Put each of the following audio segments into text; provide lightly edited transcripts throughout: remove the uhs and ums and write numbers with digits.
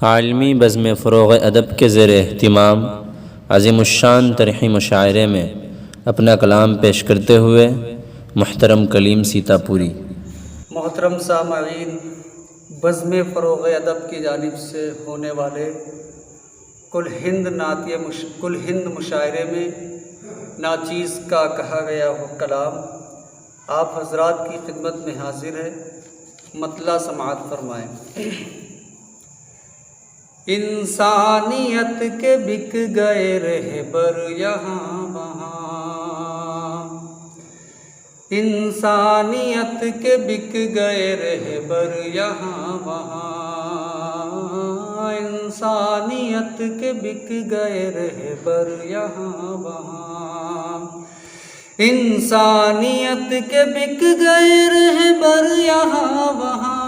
आलमी बज़्म फ़रोग़ अदब के ज़ेर एहतिमाम अज़ीमुश्शान तरही मुशायरे में अपना कलाम पेश करते हुए मुहतरम कलीम सीतापुरी। मोहतरम सामईन, बज़्म फ़रोग़ अदब की जानिब से होने वाले कुल हिंद मुशायरे में नाचीज़ का कहा गया वो कलाम आप हज़रात की खिदमत में हाजिर है। मतला समाअत फरमाएँ। इंसानियत के बिक गए रहबर यहाँ वहाँ, इंसानियत के बिक गए रहबर यहाँ वहाँ, इंसानियत के बिक गए रहबर यहाँ वहाँ, इंसानियत के बिक गए रहबर यहाँ वहाँ,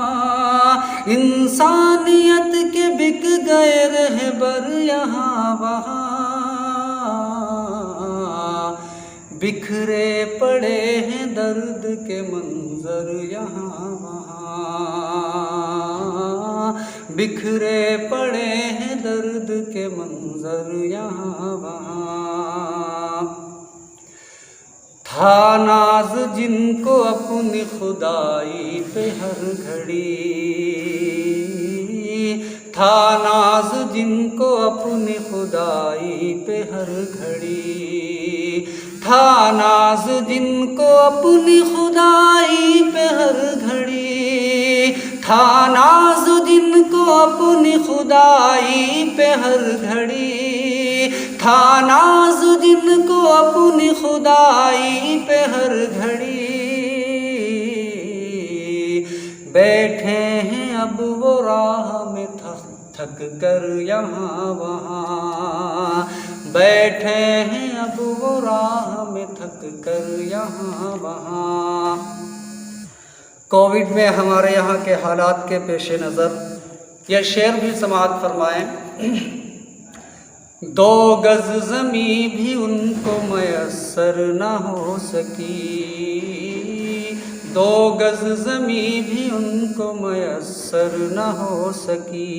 इंसानियत के बिक गए रहबर यहाँ वहाँ, बिखरे पड़े हैं दर्द के मंजर यहाँ वहाँ, बिखरे पड़े हैं दर्द के मंजर यहाँ वहाँ। था नाज जिनको अपनी खुदाई पे हर घड़ी, था नाज जिनको अपनी खुदाई पे हर घड़ी, था नाज जिनको अपनी खुदाई पे हर घड़ी, था नाज जिनको अपनी खुदाई पे हर घड़ी, था नाज जिनको अपनी खुदाई पे हर घड़ी, बैठे हैं अब वो राह में थक कर यहाँ वहाँ, बैठे हैं अब वो राह में थक कर यहाँ वहाँ। कोविड में हमारे यहाँ के हालात के पेश नज़र यह शेर भी समाअत फरमाएँ। दो गज ज़मीं भी उनको मयस्सर न हो सकी, दो गज ज़मीं भी उनको मयस्सर न हो सकी,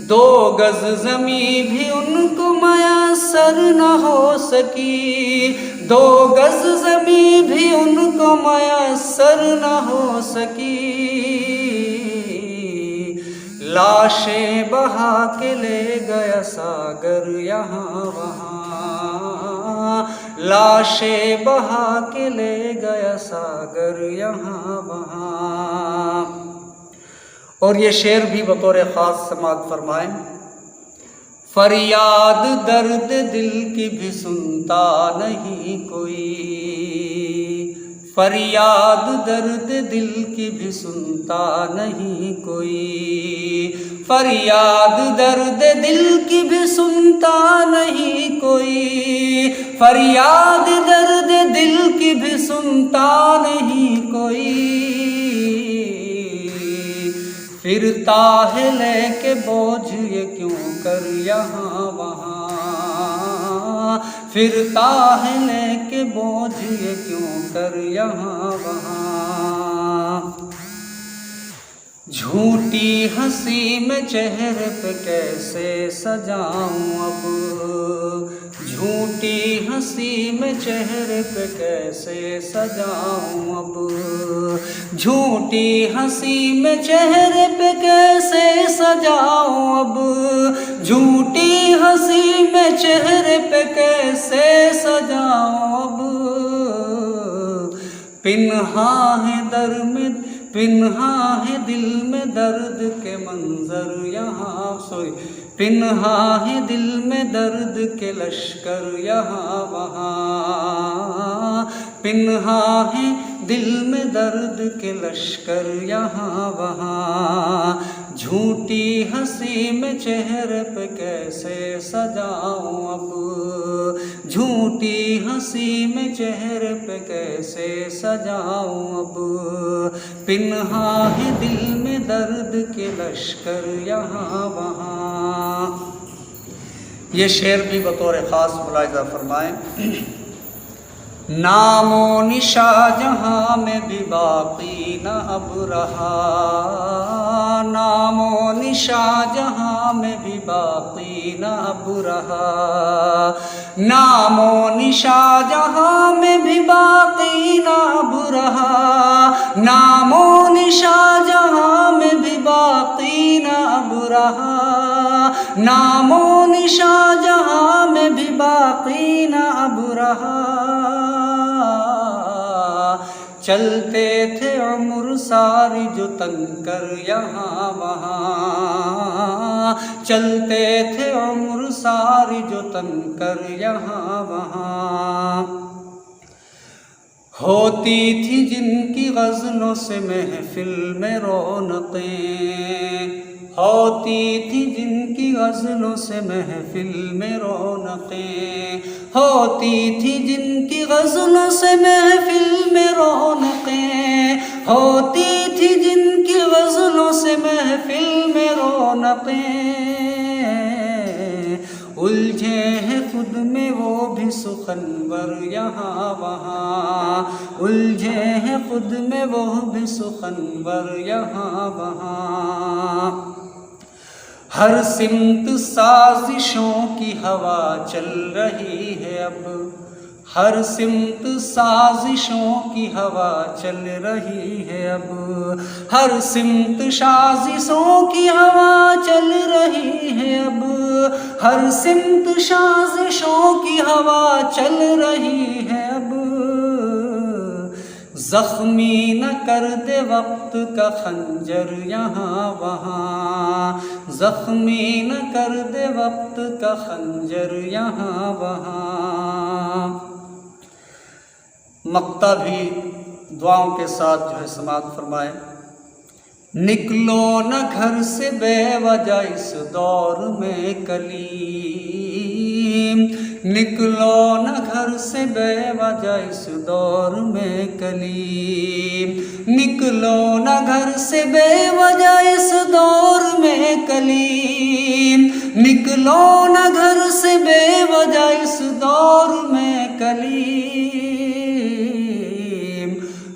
दो गज ज़मीं भी उनको मयस्सर न हो सकी, दो गज ज़मीं भी उनको मयस्सर न हो सकी, लाशें बहा के ले गया सागर यहाँ वहाँ, लाशें बहा के ले गया सागर यहाँ वहाँ। और ये शेर भी बतौर ख़ास समाअत फरमाएँ। फरियाद दर्द दिल की भी सुनता नहीं कोई, फरियाद दर्द दिल की भी सुनता नहीं कोई, फरियाद दर्द दिल की भी सुनता नहीं कोई, फरियाद दर्द दिल की भी सुनता नहीं कोई, फिरता है लेके बोझ ये क्यों कर यहाँ वहाँ, फिरता है लेके बोझ ये क्यों कर यहाँ वहाँ। झूठी हंसी में चेहरे पे कैसे सजाऊं अब, झूठी हंसी में चेहरे पे कैसे सजाऊं अब, झूठी हंसी में चेहरे पे कैसे सजाऊं अब, झूठी हंसी में चेहरे पे कैसे सजाऊं अब, पिन्हा है दर में पिन्हा है दिल में दर्द के मंजर यहाँ सोई, पिन्हा है दिल में दर्द के लश्कर यहाँ वहाँ, पिन्हा है दिल में दर्द के लश्कर यहाँ वहाँ। झूठी हंसी में चेहरे पे कैसे सजाऊं अब, झूठी हंसी में चेहरे पे कैसे सजाऊं अब, पिन्हा है दिल में दर्द के लश्कर यहाँ वहाँ। ये शेर भी बतौर ख़ास मुलाहिज़ा फरमाएँ। नामो निशा जहाँ में भी बाकी न अब रहा, नामो निशा जहाँ में भी बाकी न अब रहा, नामो निशा जहाँ में भी बाकी न अब रहा, नामो निशा जहाँ में भी बाकी न अब रहा, नामो निशा जहाँ में भी बाकी न अब रहा। चलते थे उम्र सारी जो तंग कर यहाँ वहाँ, चलते थे उम्र सारी जो तंग कर यहाँ वहाँ। होती थी जिनकी ग़ज़लों से महफ़िल में रौनक़ें, होती थी जिनकी ग़ज़लों से महफ़िल में रौनक़ें, होती थी जिनकी ग़ज़लों से महफ़िल में रौनक़ें, होती थी जिनकी ग़ज़लों से महफ़िल में रौनक़ें। उलझे हैं खुद में वो भी सुखनवर यहाँ वहाँ, उलझे हैं खुद में वो भी सुखनवर यहाँ वहाँ। हर सिमत साजिशों की हवा चल रही है अब, हर सिमत साजिशों की हवा चल रही है अब, हर सिमत साजिशों की हवा चल रही है अब, हर सिमत साजिशों की हवा चल रही है अब। ज़ख्मी न कर दे वक्त का खंजर यहाँ वहाँ, ज़ख्मी न कर दे वक्त का खंजर यहाँ वहाँ। मक्ता भी दुआओं के साथ जो है समाप्त फरमाए। निकलो न घर से बेवजह इस दौर में कलीम, निकलो न घर से बेवजह इस दौर में कलीम, निकलो न घर से बेवजह इस दौर में कलीम, निकलो न घर से बेवजह इस दौर में कलीम।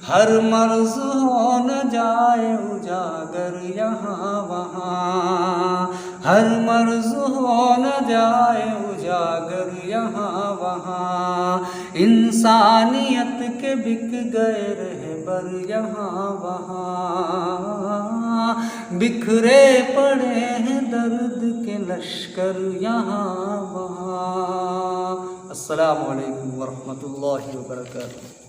हर मर्ज़ हो न जाए उजागर यहाँ वहाँ, हर मर्ज़ हो न जाए उजागर यहाँ वहाँ। इंसानियत के बिक गए रहबर यहाँ वहाँ, बिखरे पड़े हैं दर्द के लश्कर यहाँ वहाँ। अस्सलामु अलैकुम वरहमतुल्लाहि वबरकातुहू।